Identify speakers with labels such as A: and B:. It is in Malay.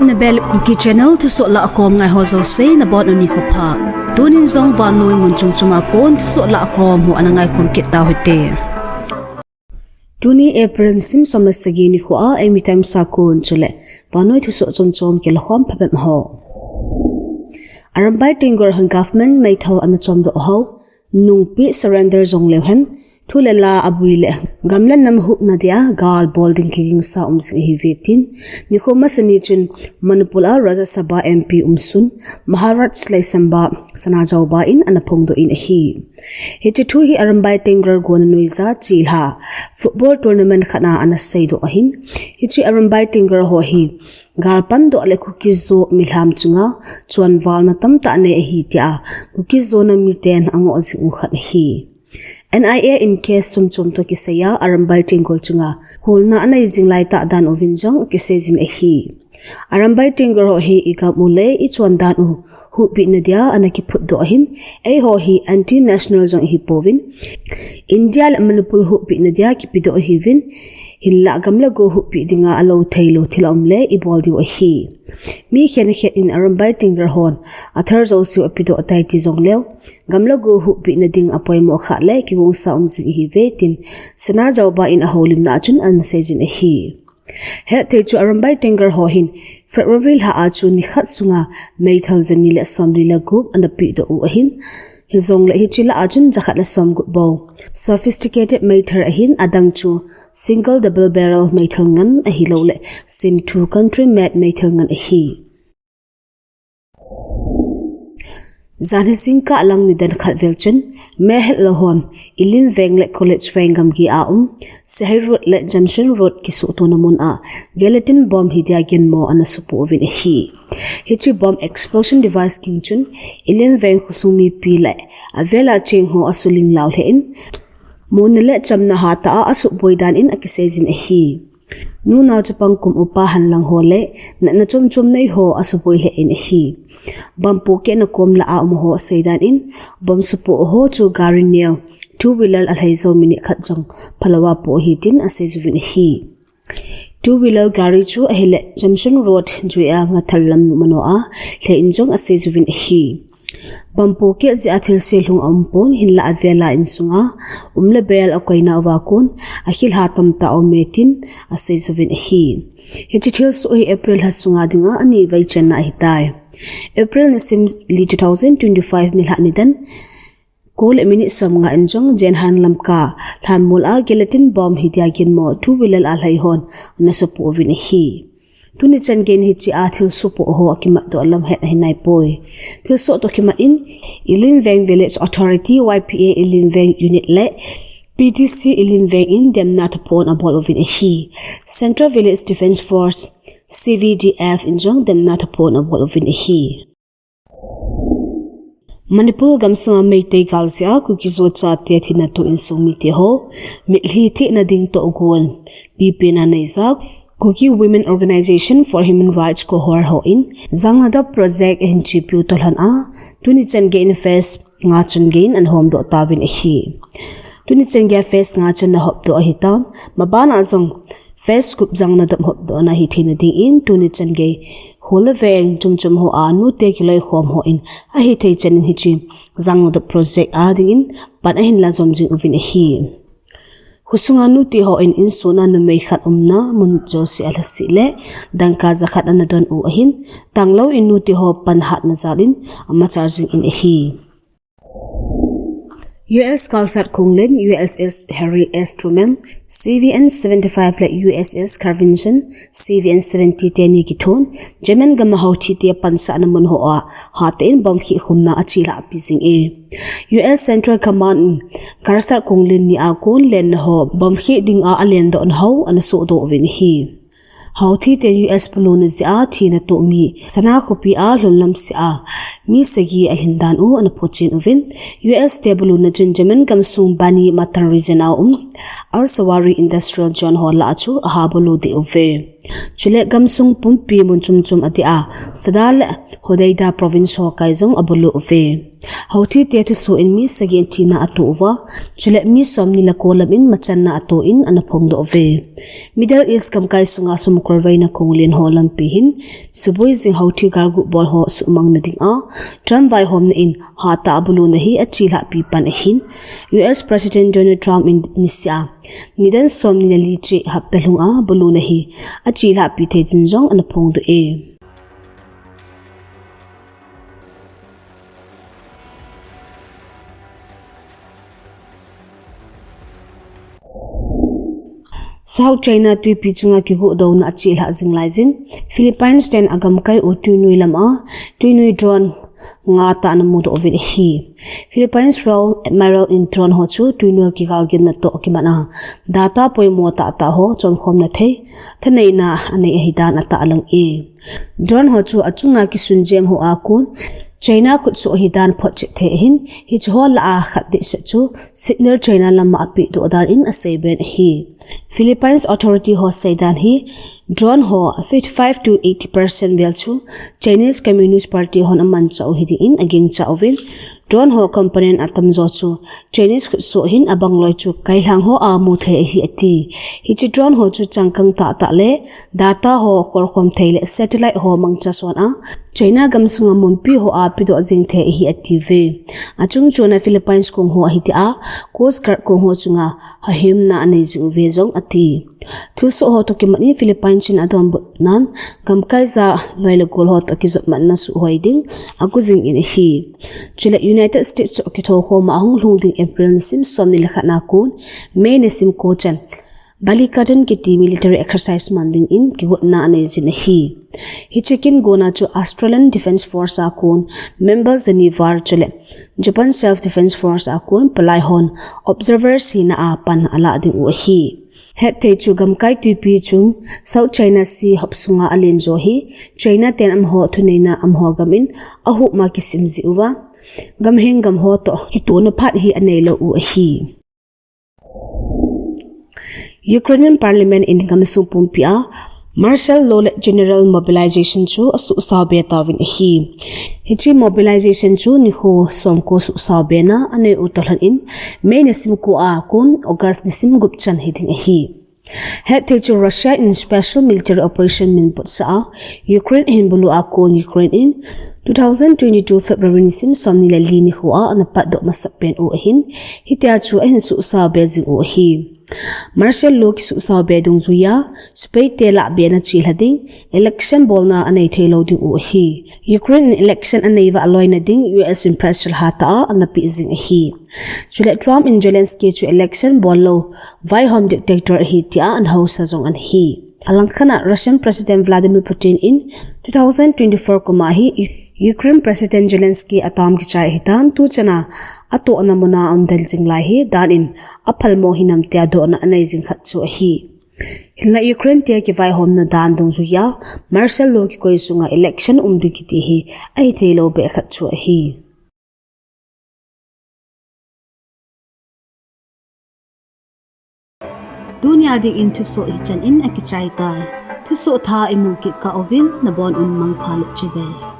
A: HB Kuki Channel Thusoh Lakhom ngai ho zo se na bon uni khopha tunin zong van noi mun chung chuma kon Thusoh Lakhom hu anangai khom ke ta hote tuni April sim somasagi ni kho a Eimi Times sa kon chule vanoi Thusoh chom ke Lakhom phapem ho Arambai tingor han government mai thau an chom do ho nungpi surrender zong lewhan thulela abuile gamlan nam hu na dia galbol ding kigosa umjing hivetin nikhoma sani chun manipula Rajya Sabha MP umsun Maharat slai samba Sanajaoba in anapong do in hi heti thu hi Arambai tingor gon noiza chilha football tournament khana anasai do ahin hichi Arambai tingor ho hi galpan do le kuki zo milham chunga chuan walna tamta ne hi tia kuki zo na miten ango jing khat hi NIA in case chom to kisaya Arambai tingol chunga holna anai jinglai ta dan ovinjang kisejin a hi Arambai tingor ho hi ika mule I chuan dan u hu pi nadia anaki phut do hin ei ho hi anti national jong hi povin India la manipul hu pi nadia ki pi do hi vin hilla gamla go hu pi dinga alo thailo thilomle I bol di wa hi mi khen in Arambai tingor hon athar zo si apido atai ti jong lew gamla go hu pi na ding apoi mo kha le ki wong sa umjing hi vetin Sanajaoba in Aheloute na chun an sejin hi he the chu Arambai tingor ho hin February ha a chu ni khat sunga May thousand ni le somli la group and pi do u hin hizong le hichila ajun jakhat la som gut bo sophisticated meter ahin adang chu single double barrel metal ngan Aheloute sim two country made metal ngan hi Zani singka lang ni dan khat velchen mehel lohon ilin veng le college Vanghom gi Sahir road le junction road ki su to namun a gelatin bomb hidia gen mo ana supu ovin hi hichi bomb explosion device king chun ilin veng khusumi pi le avela ching ho asuling law hen mun le chamna ha ta asu boidan in akisejin hi nu na chapang kum upa hanlang hole na chom nei ho asupoi le in hi bampo ke na kom la a ho seidan in bom supo ho chu garineo two wheeler al haizo mini khatjang phalawa po hi tin asejuvin hi two wheeler gari chu ahile junction road juya ngathallam mano a le injong asejuvin hi bampo ke zi athil selung ampon hinla avela insunga umle bel akoina wakon ahil hatam ta ometin asejuvin hi hichithil so hi April hasunga dinga ani vai chenna hitai April nisim li 2025 nilha nidan kol emini somnga enjong jenhan lamka than mul a gelatin bomb hidia gin mo two wheeler al hai hon na sopu ovin hi tuni chan gen hi chi a thil supo ho akima do lam het hinai poi thil so to kima in Ilin Veng Village Authority YPA Ilin Veng unit le PTC Ilin Veng in demna to pon a bol ovin hi Central Village Defense Force CVDF injong demna to pon a bol ovin hi Manipur gamsunga meitei galsia kuki zo cha te thina to insumi te ho milhi the na ding to ugol bipina neiza Kuki Women Organization for Human Rights ko hor ho in zangada project NGP tolhan a tuni chen gain face nga chen gain and home do tabin hi tuni chen ga face nga chen na hop do hi town mabana zong face group jang na dom hop do na hi thina ding in tuni chen ge holeveng chum ho a nu te kiloi khom ho in a hi thei chen hi chi zangada project a ding in pan a hin la zom jing uvin hi Husunga nuti ho in insuna na may khat na mun josi alasi le dangka zakhat na don u ahin tanglaw in nuti ho panhat na zarin ama charging in hi US Kalsat Konglen USS Harry S. Truman CVN 75 le USS Carvinson CVN 70 teni kiton German gama hauti te pansa na mun ho a hatin bom khi khumna achila apizing e US Central Command Kalsat Konglen ni a kon len ho bom khi ding a alen do an ho an so do vin hi hauthi te US puluna zia thina to mi sana khopi a hlonlam si a mi sagi alhindan u an pochin ovin US te buluna chun German gamsung bani matan region al sawari industrial zone ho la chu ha bulu de ove chule gamsung pumpi mun chum ati a sadal hodeida province ho kaizong abulu ove hauti te Thusoh in mi sagin tina atuwa chule mi somni la kolamin machanna ato in anapong do ve Middle East kam kai sunga sumkorvai na konglin ho lampihin subui zing hauti gargu bol ho sumang na ding a Trump Vanghom-ni ha ta bulu na hi achila pi pan hin US President Donald Trump in nisya nidan somni na lichi happelung a bulu na hi achila pi te jinjong anapong do South China tui pi chunga ki hu do na achil ha jinglai jin Philippines ten agam kai o tuinui lama tuinui drone nga ta na mu do vid hi Philippines Royal Admiral in drone ho chu tuinui ki galgin na to ki mana data poi mo ta ho chom khom na the thanei na anei hidan ata alang drone ho chu achunga ki sunjem ho akun China khut so hidan phoche the hin hi chhol a khat de se chu signal China lama api do dan in a seben hi Philippines authority ho saidan hi drone ho 55 to 80% vel chu Chinese Communist Party hon aman chau hi in aging chawin drone ho component atam zo chu Chinese khut so hin abang loi chu kailang ho a mu the hi ati hi chi drone ho chu changkang ta le data ho khorkhom theile satellite ho mangcha son a China gamsunga mumpi ho a pido jing the hi ative achung chona Philippines kong ho hi ti a coast guard kong ho chunga hahim na anei jing ve jong ati Thusoh ho to ki mani Philippines in adom but nan gamkai za loile gol ho to ki zot man na su hoiding aku jing in hi chile United States cho ki tho ho ma hung lung ding April sim som ni lakha na kun May ne sim ko chan Balikatan kiti military exercise manding in ki got na anei jin hi Hichikin gona chu Australian Defence Force akun members ni var chule Japan Self Defence Force akun palai hon observers hi na apan ala ding u hi hetpeh chu gamkai tuipi chung South China Sea hopsunga alen jo hi China ten am ho thuneina am ho gamin ahu ma ki simji uwa gamheng gam ho to hi to na phat hi anei lo u hi Ukrainian Parliament in Gamsung Pumpia Martial Law General Mobilization chu asu sabe tawin hi hichi mobilization chu ni ho somko su sabe na ane utolhan in May nesim ko a kun August nesim gupchan hiding hi hetpeh chu Russia in special military operation min put sa Ukraine hin bulu a kun Ukraine in 2022 February nisim somni la li ni ho a anapat do masapen o hin hitia chu hin su sabe jing o hi Martial law ki su sabe dong zuya spay tela be na chilhading election bolna anei thelo ding u hi Ukraine election anei wa aloina ding US impressal hata anapi jing hi chule Trump in Zelensky chu election bollo Vanghom dictator hi tia an house zong an hi alangkhana Russian President Vladimir Putin in 2024 kumahi Ukraine President Zelensky atom ki chai hitan tu chana ato anamuna amdal jinglai hi danin aphal mo hinam tia do na anei jing khat chu hi hilna Ukraine tia ki Vanghom na dan dong zu ya martial law ki koi sunga election umdu ki ti hi ai thelo be khat chu hi dunia ding in Thusoh hi chan in akichai tai Thusoh tha imu ki ka ovin na bon un mang phalu chibe